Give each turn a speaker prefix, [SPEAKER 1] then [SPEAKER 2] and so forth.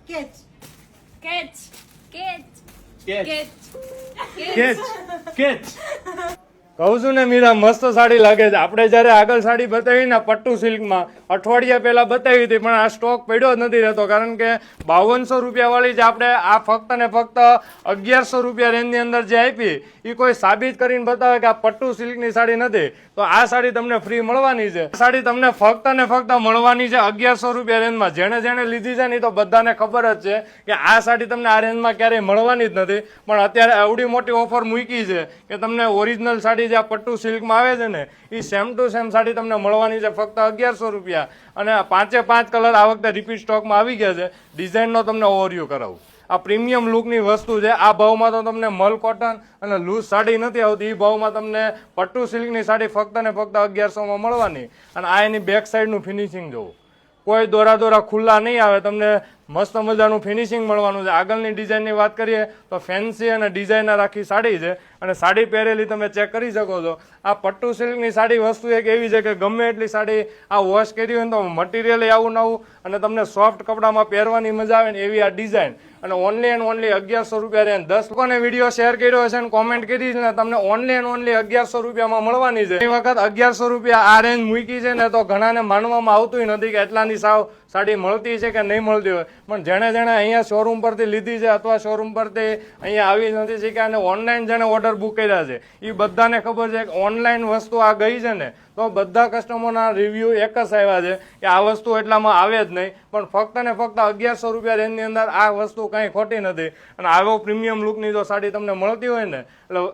[SPEAKER 1] Catch
[SPEAKER 2] catch catch
[SPEAKER 3] catch
[SPEAKER 2] catch
[SPEAKER 3] catch catch કહું છું ને મીરા, મસ્ત સાડી લાગે છે. આપણે જ્યારે આગળ સાડી બતાવી ને પટ્ટુ સિલ્કમાં અઠવાડિયા પહેલા બતાવી હતી, પણ આ સ્ટોક પડ્યો જ નથી રહેતો, કારણ કે 5200 રૂપિયા વાળી જ આપણે આ ફક્ત ને ફક્ત 1100 રૂપિયા રેન્જની અંદર જે આપી એ કોઈ સાબિત કરીને બતાવે કે આ પટ્ટુ સિલ્કની સાડી નથી, તો આ સાડી તમને ફ્રી મળવાની છે. આ સાડી તમને ફક્ત ને ફક્ત મળવાની છે 1100 રૂપિયા રેન્જમાં. જેણે જેણે લીધી છે ને તો બધાને ખબર જ છે કે આ સાડી તમને આ રેન્જમાં ક્યારેય મળવાની જ નથી, પણ અત્યારે આવડી મોટી ઓફર મૂકી છે કે તમને ઓરિજિનલ સાડી જે આ પટ્ટુ સિલ્કમાં આવે છે ને એ સેમ ટુ સેમ સાડી તમને મળવાની છે ફક્ત 1100 રૂપિયા. અને 5 કલર આ વખતે રિપીટ સ્ટોકમાં આવી ગયા છે. ડિઝાઇનનો તમને ઓવરવ્યૂ કરાવું. આ પ્રીમિયમ લુકની વસ્તુ છે. આ ભાવમાં તો તમને મલ કોટન અને લૂઝ સાડી નથી આવતી, એ ભાવમાં તમને પટ્ટુ સિલ્કની સાડી ફક્ત ને ફક્ત 1100માં મળવાની. અને આ એની બેક સાઈડનું ફિનિશિંગ જોવું, કોઈ દોરા ખુલ્લા નહીં આવે, તમને મસ્ત મજાનું ફિનિશિંગ મળવાનું છે. આગળની ડિઝાઇનની વાત કરીએ તો ફેન્સી અને ડિઝાઇનર આખી સાડી છે, અને સાડી પહેરેલી તમે ચેક કરી શકો છો. આ પટ્ટુ સિલ્કની સાડી વસ્તુ એક એવી છે કે ગમે એટલી સાડી આ વોશ કરી હોય ને તો મટીરિયલ આવું નવું અને તમને સોફ્ટ કપડામાં પહેરવાની મજા આવે ને એવી આ ડિઝાઇન. અને ઓનલી એન્ડ ઓનલી 1100 રૂપિયા રેન્જ. 10 લોકોને વિડીયો શેર કર્યો હશે અને કોમેન્ટ કરી છે ને, તમને ઓનલી એન્ડ ઓનલી 1100 રૂપિયામાં મળવાની છે. એ વખત 1100 રૂપિયા આ રેન્જ મૂકી છે ને તો ઘણાને માનવામાં આવતું નથી કે એટલાની સાવ સાડી મળતી છે કે નહીં મળતી હોય, પણ જેણે જેણે અહીંયા શોરૂમ પરથી લીધી છે અથવા શોરૂમ પરથી અહીંયા આવી નથી શીખ્યા અને ઓનલાઈન જેણે ઓર્ડર બુક કર્યા છે એ બધાને ખબર છે કે ઓનલાઈન વસ્તુ આ ગઈ છે ને તો બધા કસ્ટમરના રિવ્યૂ એક જ આવ્યા છે કે આ વસ્તુ એટલામાં આવે જ નહીં, પણ ફક્ત ને ફક્ત 1100 રૂપિયા રેન્જની અંદર આ વસ્તુ કંઈ ખોટી નથી. અને આવો પ્રીમિયમ લુકની જો સાડી તમને મળતી હોય ને એટલે